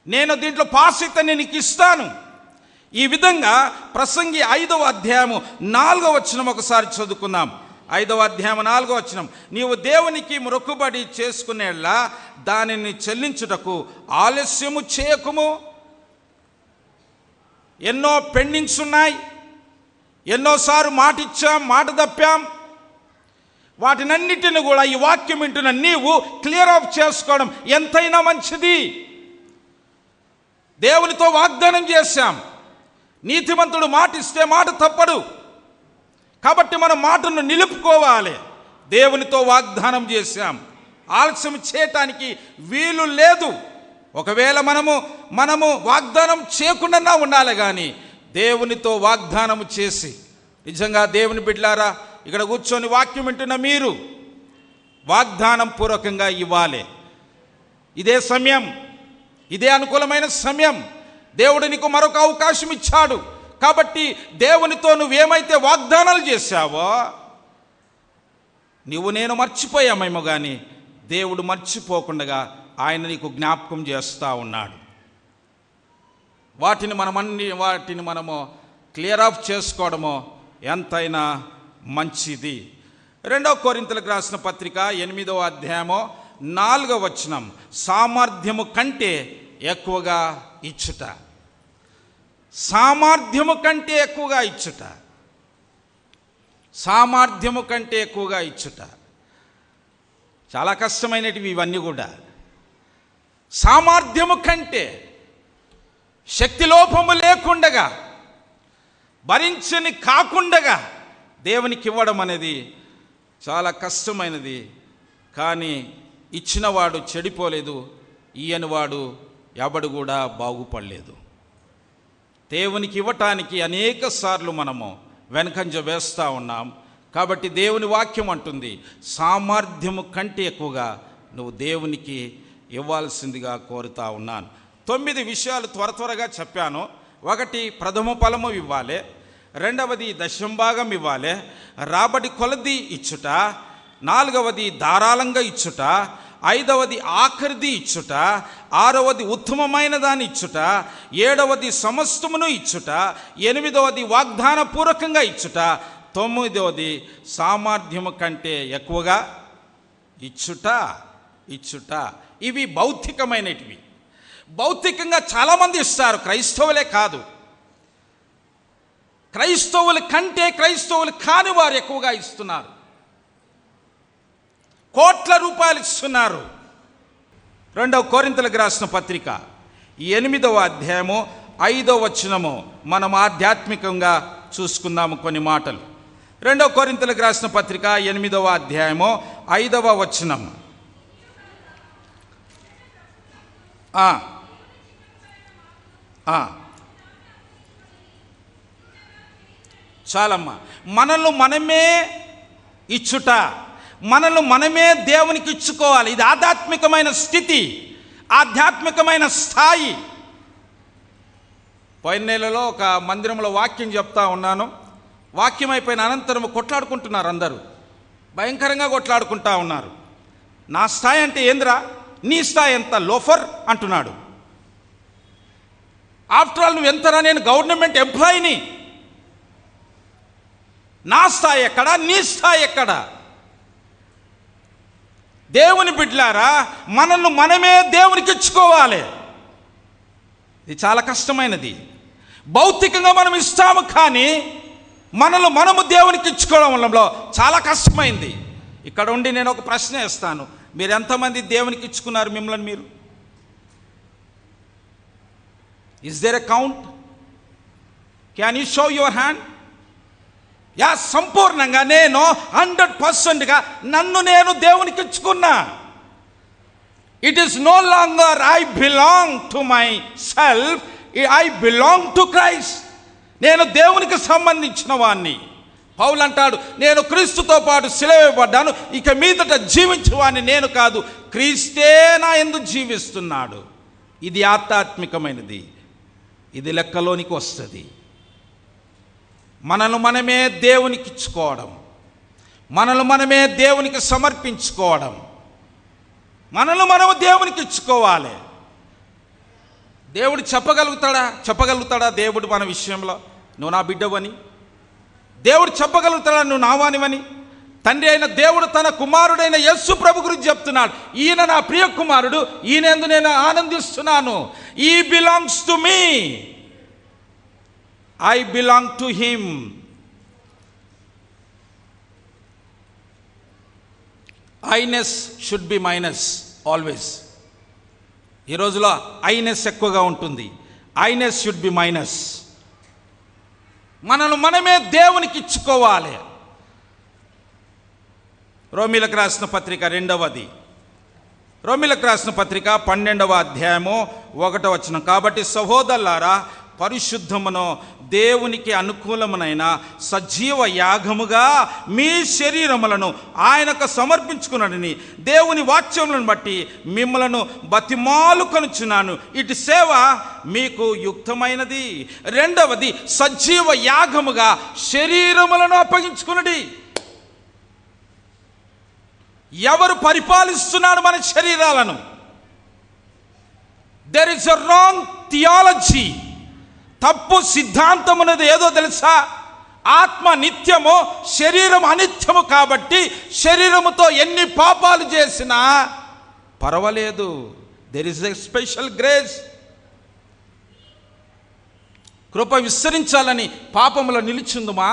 నేను దీంట్లో పాస్ అయితే నేను నీకు ఇస్తాను. ఈ విధంగా ప్రసంగి 5వ అధ్యాయము 4వ వచనం ఒకసారి చదువుకుందాం. 5వ అధ్యాయం 4వ వచనం. నీవు దేవునికి మొక్కుబడి చేసుకునేలా దానిని చెల్లించుటకు ఆలస్యము చేయకుము. ఎన్నో పెండింగ్స్ ఉన్నాయి, ఎన్నోసార్లు మాట ఇచ్చాం, మాట తప్పాం. వాటినన్నిటిని కూడా ఈ వాక్యం వింటున్న నీవు క్లియర్ ఆఫ్ చేసుకోవడం ఎంతైనా మంచిది. దేవునితో వాగ్దానం చేశాం, నీతిమంతుడు మాట ఇస్తే మాట తప్పడు. కాబట్టి మనం మాటను నిలుపుకోవాలి. దేవునితో వాగ్దానం చేశాం, ఆలస్యం చేయటానికి వీలు లేదు. ఒకవేళ మనము వాగ్దానం చేయకుండా ఉండాలి, కానీ దేవునితో వాగ్దానం చేసి, నిజంగా దేవుని బిడ్డలారా, ఇక్కడ కూర్చొని వాక్యం వింటున్న మీరు వాగ్దానం పూర్వకంగా ఇవ్వాలి. ఇదే సమయం, ఇదే అనుకూలమైన సమయం. దేవుడు నీకు మరొక అవకాశం ఇచ్చాడు. కాబట్టి దేవునితో నువ్వేమైతే వాగ్దానాలు చేశావో, నేను మర్చిపోయామేమో, కానీ దేవుడు మర్చిపోకుండా ఆయన నీకు జ్ఞాపకం చేస్తూ ఉన్నాడు. వాటిని మనము క్లియర్ ఆఫ్ చేసుకోవడము ఎంతైనా మంచిది. 2 కొరింథీయులకు రాసిన పత్రిక 8వ అధ్యాయము 4వ వచనం, సామర్థ్యము కంటే ఎక్కువగా ఇచ్చుట. సామర్థ్యము కంటే ఎక్కువగా ఇచ్చుట. సామర్థ్యము కంటే ఎక్కువగా ఇచ్చుట. చాలా కష్టమైనటివి ఇవన్నీ కూడా. సామర్థ్యము కంటే, శక్తి లోపము లేకుండగా, భరించని కాకుండగా దేవునికి ఇవ్వడం అనేది చాలా కష్టమైనది. కానీ ఇచ్చినవాడు చెడిపోలేదు, ఇయ్యనివాడు ఎవడు కూడా బాగుపడలేదు. దేవునికి ఇవ్వటానికి అనేక సార్లు మనము వెనకంజ వేస్తూ ఉన్నాం. కాబట్టి దేవుని వాక్యం అంటుంది, సామర్థ్యము కంటే ఎక్కువగా నువ్వు దేవునికి ఇవ్వాల్సిందిగా కోరుతా ఉన్నాను. 9 విషయాలు త్వరగా చెప్పాను. 1, ప్రథమ ఫలము ఇవ్వాలి. 2వది దశంభాగం ఇవ్వాలి. రాబడి కొలది ఇచ్చుట. 4వది ధారాళంగా ఇచ్చుట. 5వది ఆఖరిది ఇచ్చుట. 6వది ఉత్తమమైన దాన్ని ఇచ్చుట. 7వది సమస్తమును ఇచ్చుట. 8వది వాగ్దాన పూర్వకంగా ఇచ్చుట. 9వది సామర్థ్యము కంటే ఎక్కువగా ఇచ్చుట. ఇవి భౌతికమైనటివి. భౌతికంగా చాలామంది ఇస్తారు, క్రైస్తవులే కాదు. క్రైస్తవుల కంటే క్రైస్తవులు కాని వారు ఎక్కువగా ఇస్తున్నారు. కోట్ల రూపాయలు ఇస్తున్నారు. 2 కొరింథీయులకు రాసిన పత్రిక 8వ అధ్యాయము 5వ వచనము మనం ఆధ్యాత్మికంగా చూసుకుందాము కొన్ని మాటలు. 2 కొరింథీయులకు రాసిన పత్రిక 8వ అధ్యాయము 5వ వచనం. చాలమ్మా. మనల్ని మనమే ఇచ్చుట, మనల్ని మనమే దేవునికి ఇచ్చుకోవాలి. ఇది ఆధ్యాత్మికమైన స్థితి, ఆధ్యాత్మికమైన స్థాయి. పోయిన నెలలో ఒక మందిరంలో వాక్యం చెప్తా ఉన్నాను. వాక్యం అయిపోయిన అనంతరం కొట్లాడుకుంటున్నారు, అందరూ భయంకరంగా కొట్లాడుకుంటా ఉన్నారు. నా స్థాయి అంటే ఏంద్రా, నీ స్థాయి ఎంత, లోఫర్ అంటున్నాడు. ఆఫ్టర్ ఆల్ నువ్వు ఎంతరా, నేను గవర్నమెంట్ ఎంప్లాయీని. నా స్థాయి ఎక్కడా, నీ స్థాయి ఎక్కడా? దేవుని బిడ్డలారా, మనల్ని మనమే దేవునికి ఇచ్చుకోవాలి. ఇది చాలా కష్టమైనది. భౌతికంగా మనం ఇస్తాము, కానీ మనము దేవునికి ఇచ్చుకోవడంలో చాలా కష్టమైంది. ఇక్కడ ఉండి నేను ఒక ప్రశ్న వేస్తాను, మీరు ఎంతమంది దేవునికి ఇచ్చుకున్నారు మిమ్మల్ని మీరు? Is there a count? Can you show your hand? సంపూర్ణంగా నేను 100%గా నన్ను నేను దేవునికి ఇచ్చుకున్నా. It is no longer I belong to myself, I belong to Christ. నేను దేవునికి సంబంధించిన వాణ్ణి. పౌలు అంటాడు, నేను క్రీస్తుతో పాటు సిలువేయబడ్డాను, ఇక మీదట జీవించేవాడిని నేను కాదు, క్రీస్తే నా యందు జీవిస్తున్నాడు. ఇది ఆధ్యాత్మికమైనది, ఇది లెక్కలోనికి వస్తుంది. మనల్ని మనమే దేవునికి ఇచ్చుకోవడం, మనల్ని మనమే దేవునికి సమర్పించుకోవడం, మనల్ని మనము దేవునికి ఇచ్చుకోవాలి. దేవుడు చెప్పగలుగుతాడా దేవుడు మన విషయంలో, నువ్వు నా బిడ్డవని? దేవుడు చెప్పగలుగుతాడా నువ్వు నావానివని? తండ్రి అయిన దేవుడు తన కుమారుడైన యేసు ప్రభు గురించి చెప్తున్నాడు, ఈయన నా ప్రియ కుమారుడు, ఈయనందు నేను ఆనందిస్తున్నాను. ఈ belongs to me, I belong to him. I-ness should be minus always. ఈ రోజులో ఐనెస్ ఎక్కువగా ఉంటుంది. I-ness should be minus. మనల్ని మనమే దేవునికి ఇచ్చుకోవాలి. రోమీలకు రాసిన పత్రిక 2వ రోమీయులకు రాసిన పత్రిక 12వ అధ్యాయము 1వ వచనం. కాబట్టి సహోదరులారా, పరిశుద్ధమును దేవునికి అనుకూలమునైన సజీవ యాగముగా మీ శరీరములను ఆయనకు సమర్పించుకున్నాడని దేవుని వాక్యములను బట్టి మిమ్మలను బతిమాలు కొనుచున్నాను. ఇటు సేవ మీకు యుక్తమైనది. రెండవది, సజీవ యాగముగా శరీరములను అప్పగించుకున్నది. ఎవరు పరిపాలిస్తున్నాడు మన శరీరాలను? There is a wrong theology. తప్పు సిద్ధాంతం అనేది ఏదో తెలుసా? ఆత్మ నిత్యము, శరీరం అనిత్యము. కాబట్టి శరీరముతో ఎన్ని పాపాలు చేసినా పర్వాలేదు. There is a special grace. కృప విస్తరించాలని పాపములో నిలిచిందుమా?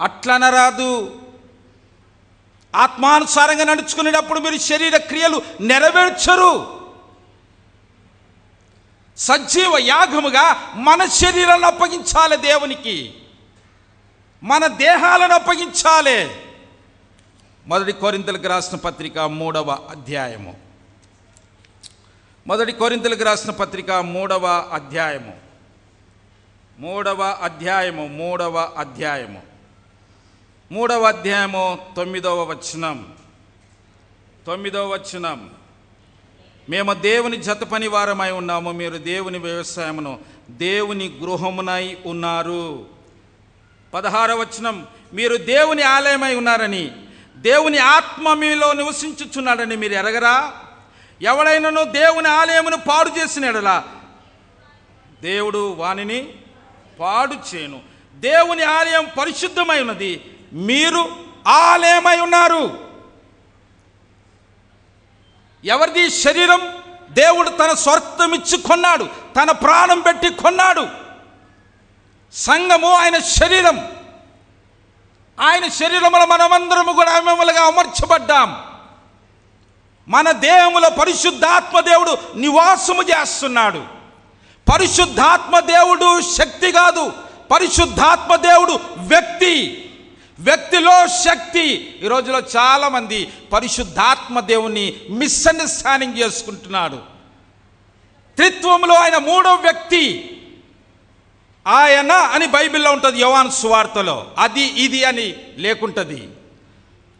అట్లనరాదు. ఆత్మానుసారంగా నడుచుకునేటప్పుడు మీరు శరీర క్రియలు నెరవేర్చరు. సజీవ యాగముగా మన శరీరాలను అప్పగించాలి దేవునికి, మన దేహాలను అప్పగించాలి. 1 కొరింథీయులకు రాసిన పత్రిక 3వ అధ్యాయము. 1 కొరింథీయులకు రాసిన పత్రిక 3వ అధ్యాయము 3వ అధ్యాయము 3వ అధ్యాయము 3వ అధ్యాయము 9వ వచనం. 9వ వచనం. మేము దేవుని జత పని వారమై ఉన్నాము, మీరు దేవుని వ్యవసాయమును, దేవుని గృహమునై ఉన్నారు. 16వ వచనం. మీరు దేవుని ఆలయమై ఉన్నారని, దేవుని ఆత్మ మీలో నివసించుచున్నాడని మీరు ఎరగరా? ఎవడైనను దేవుని ఆలయమును పాడు చేసిన యెడల దేవుడు వానిని పాడు చేయును. దేవుని ఆలయం పరిశుద్ధమై ఉన్నది, మీరు ఆలయమై ఉన్నారు. ఎవరిది శరీరం? దేవుడు తన స్వార్థం ఇచ్చి కొన్నాడు, తన ప్రాణం పెట్టి కొన్నాడు. సంఘము ఆయన శరీరం. ఆయన శరీరములో మనమందరము కూడా అమములుగా అమర్చబడ్డాం. మన దేహములో పరిశుద్ధాత్మ దేవుడు నివాసము చేస్తున్నాడు. పరిశుద్ధాత్మ దేవుడు శక్తి కాదు, పరిశుద్ధాత్మ దేవుడు వ్యక్తి. వ్యక్తిలో శక్తి. ఈ రోజులో చాలామంది పరిశుద్ధాత్మ దేవుని మిస్అండర్స్టాండింగ్ చేసుకుంటున్నాడు. త్రిత్వంలో ఆయన 3వ వ్యక్తి. ఆయన అని బైబిల్లో ఉంటుంది, యోహాను సువార్తలో. అది ఇది అని లేకుంటుంది.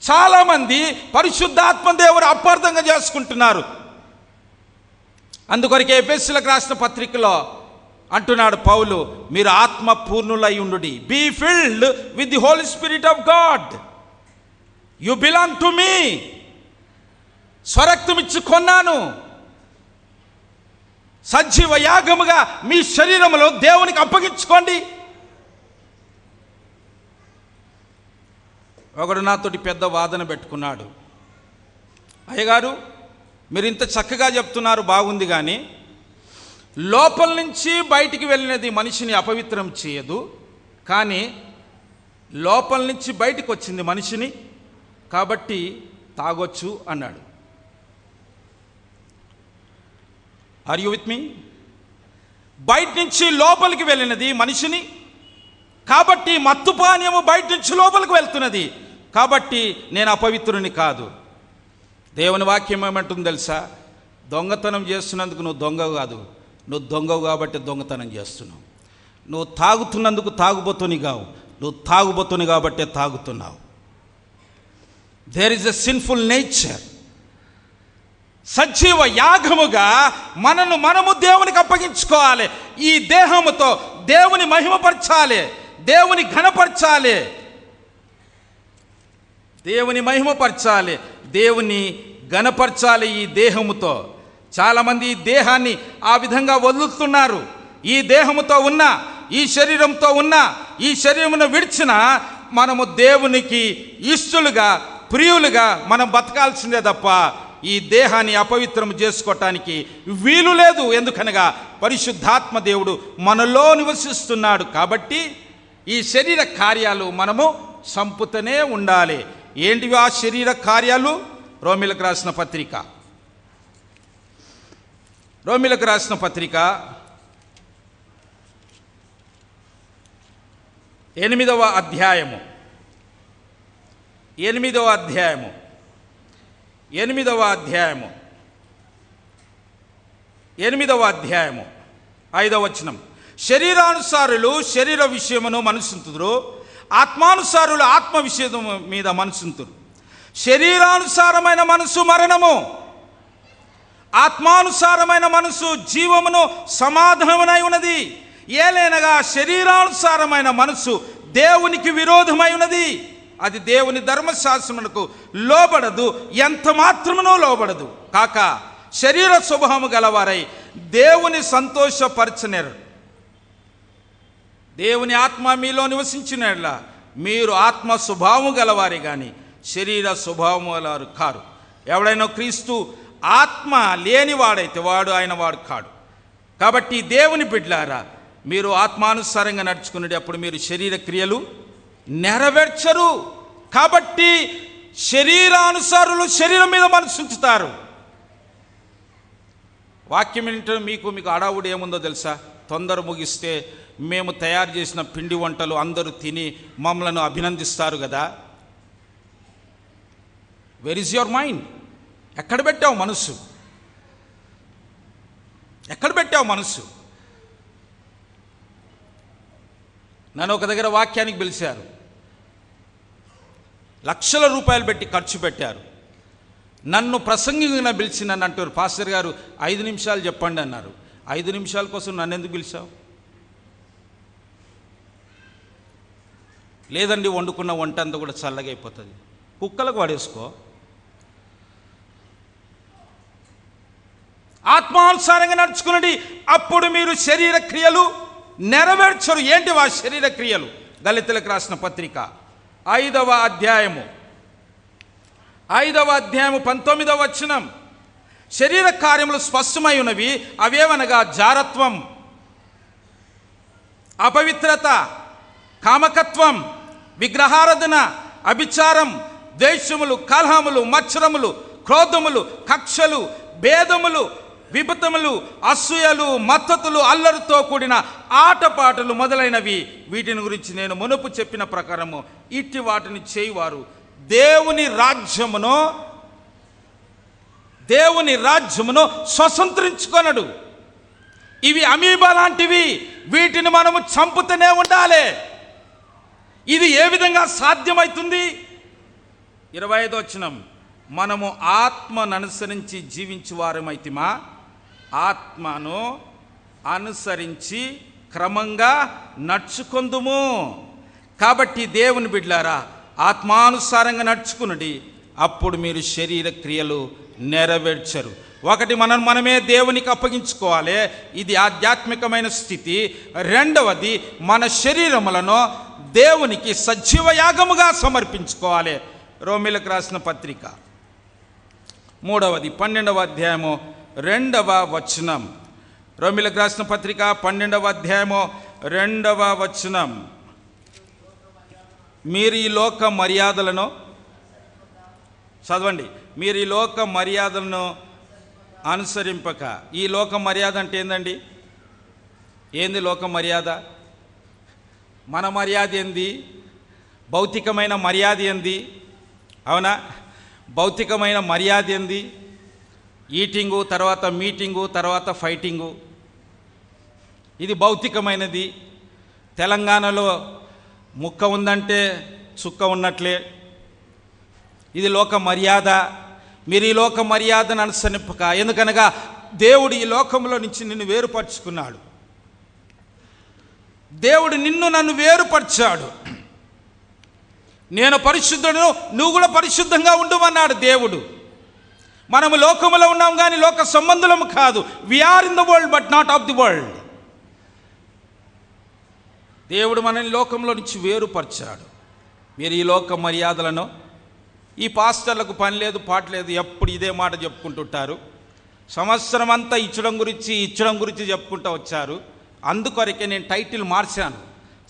చాలామంది పరిశుద్ధాత్మ దేవుడు అపార్థంగా చేసుకుంటున్నారు. అందుకొరకే ఎఫెసీయులకు రాసిన పత్రికలో అంటున్నాడు పౌలు, మీరు ఆత్మ పూర్ణులై ఉండుడి. Be filled with the holy spirit of God. You belong to me. స్వరక్తం ఇచ్చి కొన్నాను. సజీవ యాగముగా మీ శరీరములో దేవునికి అప్పగించుకోండి. ఒకడు నాతోటి పెద్ద వాదన పెట్టుకున్నాడు. అయ్యగారు, మీరు ఇంత చక్కగా చెప్తున్నారు, బాగుంది, కానీ లోపల నుంచి బయటికి వెళ్ళినది మనిషిని అపవిత్రం చేయదు, కానీ లోపల నుంచి బయటికి వచ్చింది మనిషిని, కాబట్టి తాగొచ్చు అన్నాడు. Are you with me? బయట నుంచి లోపలికి వెళ్ళినది మనిషిని, కాబట్టి మత్తు పానీయము బయట నుంచి లోపలికి వెళ్తున్నది, కాబట్టి నేను అపవిత్రుని కాదు. దేవుని వాక్యం ఏమంటుంది తెలుసా? దొంగతనం చేస్తున్నందుకు నువ్వు దొంగ కాదు, నువ్వు దొంగవు కాబట్టి దొంగతనం చేస్తున్నావు. నువ్వు తాగుతున్నందుకు తాగుబోతుని కావు, నువ్వు తాగుబోతుని కాబట్టే తాగుతున్నావు. There is a sinful nature. సజీవ యాగముగా మనము దేవునికి అప్పగించుకోవాలి. ఈ దేహముతో దేవుని మహిమపరచాలి, దేవుని ఘనపరచాలి, దేవుని మహిమపరచాలి, దేవుని ఘనపరచాలి ఈ దేహముతో. చాలామంది ఈ దేహాన్ని ఆ విధంగా వదులుతున్నారు. ఈ దేహముతో ఉన్న, ఈ శరీరంతో ఉన్న, ఈ శరీరమును విడిచిన మనము దేవునికి ఇష్టలుగా, ప్రియులుగా మనం బతకాల్సిందే తప్ప ఈ దేహాన్ని అపవిత్రం చేసుకోవటానికి వీలు లేదు. ఎందుకనగా పరిశుద్ధాత్మ దేవుడు మనలో నివసిస్తున్నాడు. కాబట్టి ఈ శరీర కార్యాలు మనము చంపుతూనే ఉండాలి. ఏంటివి ఆ శరీర కార్యాలు? రోమీయులకు రాసిన పత్రిక 8వ అధ్యాయము 8వ అధ్యాయము 8వ అధ్యాయము 5వ వచనం. శరీరానుసారులు శరీర విషయమును మనసుంతురు, ఆత్మానుసారులు ఆత్మ విషయం మీద మనసుంతురు. శరీరానుసారమైన మనసు మరణము, ఆత్మానుసారమైన మనసు జీవమును సమాధానమై ఉన్నది. ఏలైనగా శరీరానుసారమైన మనసు దేవునికి విరోధమై ఉన్నది. అది దేవుని ధర్మశాస్త్రమునకు లోబడదు, ఎంత మాత్రమునో లోబడదు. కాక శరీర స్వభావము గలవారై దేవుని సంతోషపరచనేరు. దేవుని ఆత్మ మీలో నివసించినట్లా మీరు ఆత్మ స్వభావం గలవారే కానీ శరీర స్వభావం గలవారు కారు. ఎవడైనా క్రీస్తు ఆత్మ లేనివాడైతే వాడు ఆయన వాడు కాడు. కాబట్టి దేవుని బిడ్డలారా, మీరు ఆత్మానుసారంగా నడుచుకునేటప్పుడు మీరు శరీర క్రియలు నెరవేర్చరు. కాబట్టి శరీరానుసారులు శరీరం మీద మనసు ఉంచుతారు. వాక్యం ఏంటో మీకు అడావుడు ఏముందో తెలుసా? తొందర ముగిస్తే మేము తయారు చేసిన పిండి వంటలు అందరూ తిని మమ్మల్ని అభినందిస్తారు కదా. Where is your mind? ఎక్కడ పెట్టావు మనసు? ఎక్కడ పెట్టావు మనసు? నన్ను ఒక దగ్గర వాక్యానికి పిలిచారు. లక్షల రూపాయలు పెట్టి ఖర్చు పెట్టారు. నన్ను ప్రసంగిగా పిలిచి నన్ను అంటారు, పాస్టర్ గారు 5 నిమిషాలు చెప్పండి అన్నారు. 5 నిమిషాల కోసం నన్ను ఎందుకు పిలిచావు? లేదండి, వండుకున్న వంట అంతా కూడా చల్లగా అయిపోతుంది, కుక్కలకు పడేసుకో. ఆత్మానుసారంగా నడుచుకునండి, అప్పుడు మీరు శరీర క్రియలు నెరవేర్చరు. ఏంటి వా శరీర క్రియలు? దళితులకు రాసిన పత్రిక 5వ అధ్యాయము 19వ వచనం. శరీర కార్యములు స్పష్టమై ఉన్నవి. అవేవనగా జారత్వం, అపవిత్రత, కామకత్వం, విగ్రహారాధన, అభిచారం, ద్వేషములు, కలహములు, మత్సరములు, క్రోధములు, కక్షలు, భేదములు, విపతములు, అసూయలు, మత్తతులు, అల్లరితో కూడిన ఆటపాటలు మొదలైనవి. వీటిని గురించి నేను మునుపు చెప్పిన ప్రకారము ఇట్టి వాటిని చేయువారు దేవుని రాజ్యమును స్వతంత్రించుకొనడు. ఇవి అమీబా లాంటివి, వీటిని మనము చంపుతూనే ఉండాలి. ఇది ఏ విధంగా సాధ్యమవుతుంది? 25వ వచనం. మనము ఆత్మను అనుసరించి జీవించు వారమైతిమా, ఆత్మను అనుసరించి క్రమంగా నడుచుకొందుము. కాబట్టి దేవుని బిడ్డలారా, ఆత్మానుసారంగా నడుచుకునండి, అప్పుడు మీరు శరీర క్రియలు నెరవేర్చరు. ఒకటి, మనమే దేవునికి అప్పగించుకోవాలి, ఇది ఆధ్యాత్మికమైన స్థితి. రెండవది, మన శరీరములను దేవునికి సజీవ యాగముగా సమర్పించుకోవాలి. రోమీలకు రాసిన పత్రిక 3వ 12వ అధ్యాయము 2వ వచనం. రోమీలకు రాసిన పత్రిక 12వ అధ్యాయము 2వ వచనం. మీరు ఈ లోక మర్యాదలను చదవండి. మీరు ఈ లోక మర్యాదలను అనుసరింపక. ఈ లోక మర్యాద అంటే ఏందండి? ఏంది లోక మర్యాద? మన మర్యాద ఏంది? భౌతికమైన మర్యాద ఏంది? అవునా? భౌతికమైన మర్యాద ఏంది? ఈటింగు, తర్వాత మీటింగు, తర్వాత ఫైటింగు. ఇది భౌతికమైనది. తెలంగాణలో ముక్క ఉందంటే చుక్క ఉన్నట్లే. ఇది లోక మర్యాద. మీరు ఈ లోక మర్యాదను అనుసరింపక. ఎందుకనగా దేవుడు ఈ లోకంలో నుంచి నిన్ను వేరుపరుచుకున్నాడు. దేవుడు నన్ను వేరుపరిచాడు. నేను పరిశుద్ధుడును, నువ్వు కూడా పరిశుద్ధంగా ఉండమన్నాడు దేవుడు. మనము లోకములో ఉన్నాం కానీ లోక సంబంధులము కాదు. We are in the world but not of the world. దేవుడు మనల్ని లోకంలో నుంచి వేరుపరిచాడు. మీరు ఈ లోక మర్యాదలను, ఈ పాస్టర్లకు పని లేదు పాట లేదు, ఎప్పుడు ఇదే మాట చెప్పుకుంటుంటారు. సంవత్సరం అంతా ఇచ్చడం గురించి చెప్పుకుంటూ వచ్చారు. అందుకొరకే నేను టైటిల్ మార్చాను,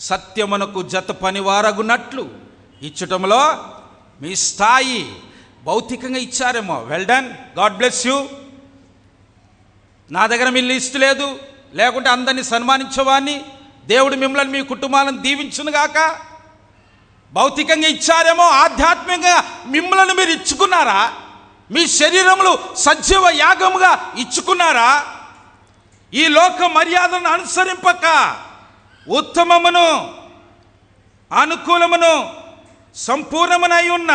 సత్యమునకు జత పనివారగునట్లు ఇచ్చటంలో మీ స్థాయి. భౌతికంగా ఇచ్చారేమో, well done, God bless you. నా దగ్గర మీ లిస్ట్ లేదు, లేకుంటే అందరినీ సన్మానించేవాడిని. దేవుడు మిమ్మల్ని మీ కుటుంబాలను దీవించునుగాక. భౌతికంగా ఇచ్చారేమో, ఆధ్యాత్మికంగా మిమ్మల్ని మీరు ఇచ్చుకున్నారా? మీ శరీరములు సజీవ యాగముగా ఇచ్చుకున్నారా? ఈ లోక మర్యాదలను అనుసరింపక ఉత్తమమును అనుకూలమును సంపూర్ణమునై ఉన్న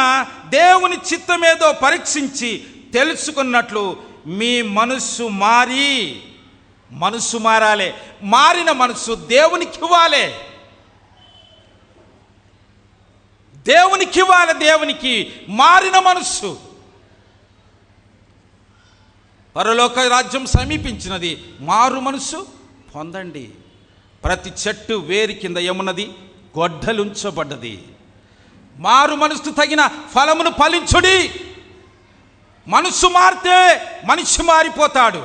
దేవుని చిత్తమేదో పరీక్షించి తెలుసుకున్నట్లు మీ మనస్సు మారాలి. మారిన మనస్సు దేవునికి ఇవ్వాలి. దేవునికి మారిన మనస్సు. పరలోక రాజ్యం సమీపించినది, మారు మనస్సు పొందండి. ప్రతి చెట్టు వేరు కింద ఏమున్నది? గొడ్డలుంచబడ్డది. మారు మనస్సు తగిన ఫలమును ఫలించుడి. మనస్సు మారితే మనిషి మారిపోతాడు.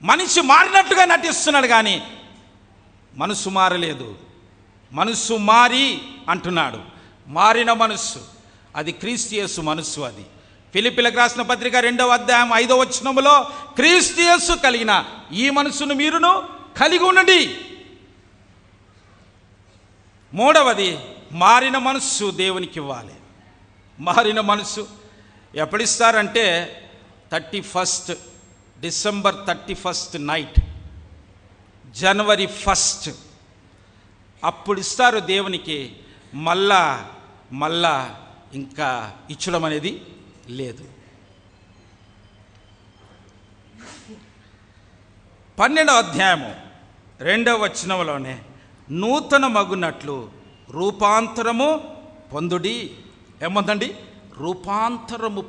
మనిషి మారినట్టుగా నటిస్తున్నాడు కానీ మనస్సు మారలేదు. మనస్సు మారి అంటున్నాడు. మారిన మనస్సు అది క్రీస్తు యేసు మనస్సు. అది ఫిలిప్పీలకు రాసిన పత్రిక 2వ అధ్యాయం 5వ వచనములో క్రీస్తు యేసు కలిగిన ఈ మనస్సును మీరును కలిగి ఉండండి. మూడవది, మారిన మనస్సు దేవునికి ఇవ్వాలి. మారిన మనస్సు ఎప్పుడిస్తారంటే డిసెంబర్ 31 నైట్, జనవరి 1 అప్పుడు ఇస్తారు దేవునికి. మళ్ళా ఇంకా ఇచ్చడం అనేది లేదు. 12వ అధ్యాయము 2వ వచనంలోనే నూతన మగునట్లు రూపాంతరము పొందుడి. ఏమందండి? రూపాంతరము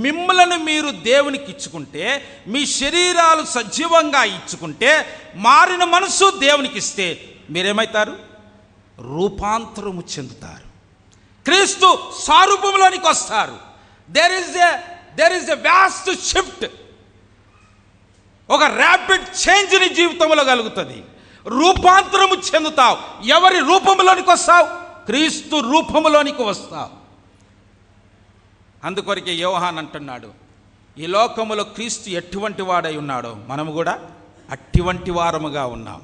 మిమ్మలను మీరు దేవునికి ఇచ్చుకుంటే, మీ శరీరాలు సజీవంగా ఇచ్చుకుంటే, మారిన మనసు దేవునికి ఇస్తే మీరేమవుతారు? రూపాంతరము చెందుతారు. క్రీస్తు స్వరూపంలోనికి వస్తారు. There is a vast shift. ఒక ర్యాపిడ్ చేంజ్ నీ జీవితంలో కలుగుతుంది. రూపాంతరము చెందుతావు. ఎవరి రూపంలోనికి వస్తావు? క్రీస్తు రూపంలోనికి వస్తావు. అందుకొరకే యోహాన్ అంటున్నాడు, ఈ లోకములో క్రీస్తు ఎటువంటి వాడై ఉన్నాడో మనము కూడా అటువంటి వారముగా ఉన్నాం.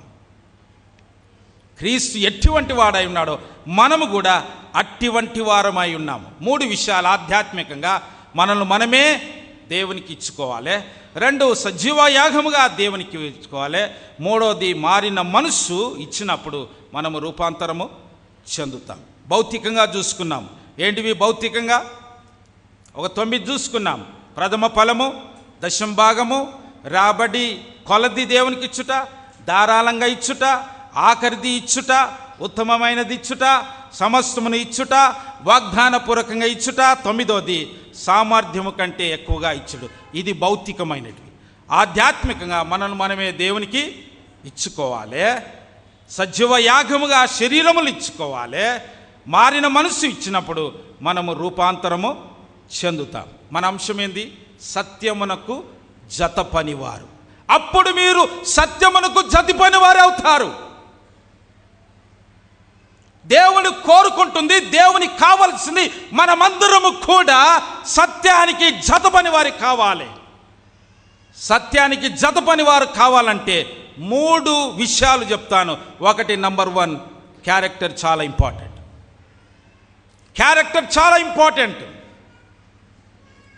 క్రీస్తు ఎటువంటి వాడై ఉన్నాడో మనము కూడా అటువంటి వారమై ఉన్నాము. 3 విషయాలు ఆధ్యాత్మికంగా మనమే దేవునికి ఇచ్చుకోవాలి. 2 సజీవ యాగముగా దేవునికి ఇచ్చుకోవాలి. 3వది మారిన మనస్సు ఇచ్చినప్పుడు మనము రూపాంతరము చెందుతాం. భౌతికంగా చూసుకున్నాం. ఏంటివి భౌతికంగా? ఒక 9 చూసుకున్నాం. ప్రథమ ఫలము, దశంభాగము, రాబడి, కొలది దేవునికి ఇచ్చుట, ధారాళంగా ఇచ్చుట, ఆఖరిది ఇచ్చుట, ఉత్తమమైనది ఇచ్చుట, సమస్తమును ఇచ్చుట, వాగ్దానపూర్వకంగా ఇచ్చుట. 9వది సామర్థ్యము కంటే ఎక్కువగా ఇచ్చుడు. ఇది భౌతికమైనది. ఆధ్యాత్మికంగా మనమే దేవునికి ఇచ్చుకోవాలి. సజీవ యాగముగా శరీరములు ఇచ్చుకోవాలి. మారిన మనస్సు ఇచ్చినప్పుడు మనము రూపాంతరము చెందుతాం. మన అంశం ఏంది? సత్యమునకు జత పనివారు. అప్పుడు మీరు సత్యమునకు జత పనివారు అవుతారు. దేవుని కోరుకుంటుంది, దేవునికి కావాల్సింది మనమందరము కూడా సత్యానికి జత పనివారు కావాలి. సత్యానికి జత పనివారు కావాలంటే 3 విషయాలు చెప్తాను. ఒకటి, నంబర్ 1, క్యారెక్టర్ చాలా ఇంపార్టెంట్. క్యారెక్టర్ చాలా important.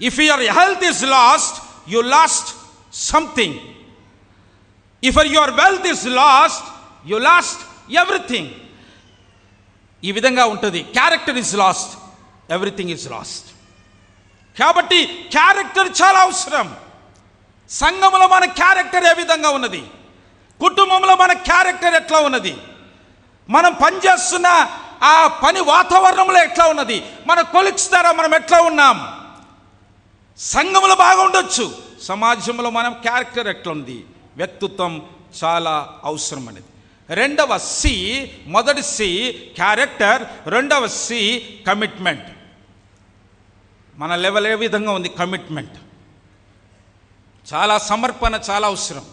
If your health is lost, you lost something. If your wealth is lost, you lost everything. ఈ విధంగా ఉంటుంది. Character is last, everything is last. కాబట్టి క్యారెక్టర్ చాలా అవసరం. సంఘంలో మన క్యారెక్టర్ ఏ విధంగా ఉన్నది? కుటుంబంలో మన క్యారెక్టర్ ఎట్లా ఉన్నది? మనం పనిచేస్తున్న ఆ పని వాతావరణంలో ఎట్లా ఉన్నది? మన కొలీగ్స్ ద్వారా మనం ఎట్లా ఉన్నాం? సంఘంలో బాగా ఉండొచ్చు, సమాజంలో మనం క్యారెక్టర్ ఎట్లా ఉంది? వ్యక్తిత్వం చాలా అవసరం అనేది. 2వ సి, మొదటి సి క్యారెక్టర్, 2వ సి కమిట్మెంట్. మన లెవెల్ ఏ విధంగా ఉంది? కమిట్మెంట్. చాలా సమర్పణ చాలా అవసరం.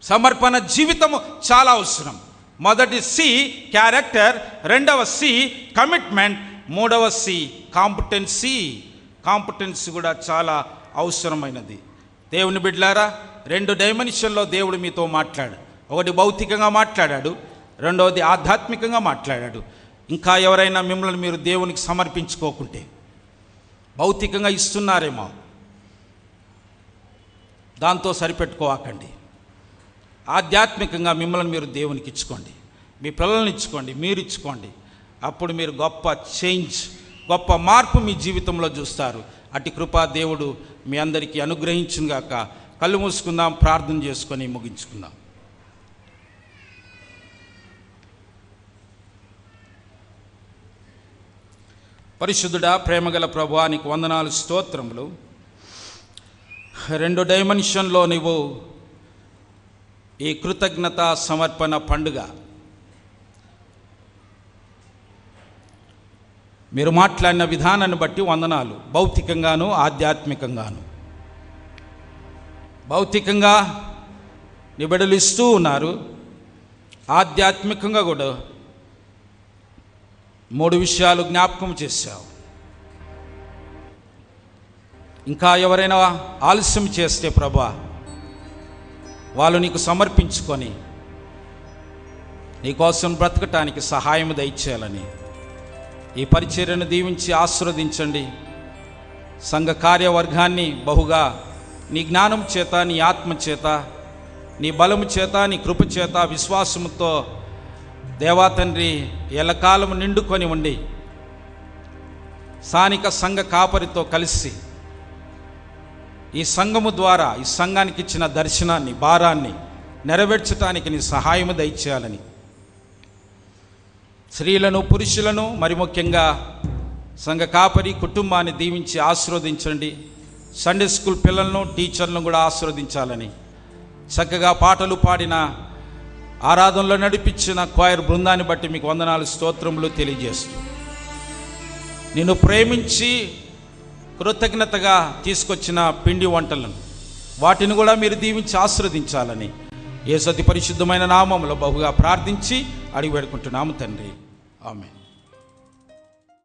సమర్పణ జీవితము చాలా అవసరం. మొదటి సి క్యారెక్టర్, 2వ సి కమిట్మెంట్, 3వ సి కాంపిటెన్సీ. కాంపిటెన్సీ కూడా చాలా అవసరమైనది. దేవుని బిడ్డలారా, 2 డైమెన్షన్లో దేవుడు మీతో మాట్లాడు. ఒకటి భౌతికంగా మాట్లాడాడు, 2వది ఆధ్యాత్మికంగా మాట్లాడాడు. ఇంకా ఎవరైనా మిమ్మల్ని మీరు దేవునికి సమర్పించుకోకుంటే భౌతికంగా ఇస్తున్నారేమో, దాంతో సరిపెట్టుకోవాకండి. ఆధ్యాత్మికంగా మిమ్మల్ని మీరు దేవునికి ఇచ్చుకోండి, మీ పిల్లల్ని ఇచ్చుకోండి, మీరు ఇచ్చుకోండి. అప్పుడు మీరు గొప్ప చేంజ్, గొప్ప మార్పు మీ జీవితంలో చూస్తారు. అట్టి కృపా దేవుడు మీ అందరికీ అనుగ్రహించుగాక. కళ్ళు మూసుకుందాం, ప్రార్థన చేసుకొని ముగించుకుందాం. పరిశుద్ధుడా, ప్రేమగల ప్రభువా, నీకు వందనాలు, స్తోత్రములు. 2 డైమెన్షన్లో నీవు ఈ కృతజ్ఞత సమర్పణ పండుగ మీరు మాట్లాడిన విధానాన్ని బట్టి వందనాలు. భౌతికంగాను ఆధ్యాత్మికంగాను. భౌతికంగా నీ బిడ్డలు ఇస్తూ ఉన్నారు, ఆధ్యాత్మికంగా కూడా 3 విషయాలు జ్ఞాపకం చేశావు. ఇంకా ఎవరైనా ఆలస్యం చేస్తే ప్రభువా, వాళ్ళు నీకు సమర్పించుకొని నీకోసం బ్రతకటానికి సహాయం దయచేయాలని ఈ పరిచర్యను దీవించి ఆశీర్వదించండి. సంఘ కార్యవర్గాన్ని బహుగా నీ జ్ఞానం చేత, నీ ఆత్మ చేత, నీ బలము చేత, నీ కృప చేత, విశ్వాసముతో దేవా తండ్రి ఎల్లకాలం నిండుకొని ఉండి స్థానిక సంఘ కాపరితో కలిసి ఈ సంఘము ద్వారా ఈ సంఘానికి ఇచ్చిన దర్శనాన్ని, భారాన్ని నెరవేర్చడానికి నీ సహాయము దయచేయాలని స్త్రీలను, పురుషులను, మరి ముఖ్యంగా సంఘ కాపరి కుటుంబాన్ని దీవించి ఆశీర్వదించండి. సండే స్కూల్ పిల్లలను, టీచర్లను కూడా ఆశీర్వదించాలని, చక్కగా పాటలు పాడిన, ఆరాధనలో నడిపించిన క్వైర్ బృందాన్ని బట్టి మీకు వందనాలు, స్తోత్రములు తెలియజేస్తూ నిన్ను ప్రేమించి కృతజ్ఞతగా తీసుకొచ్చిన పిండి వంటలను వాటిని కూడా మీరు దీవించి ఆశీర్వదించాలని యేసు అతి పరిశుద్ధమైన నామములో బహుగా ప్రార్థించి అడిగి వేడుకుంటున్నాము తండ్రి. ఆమేన్.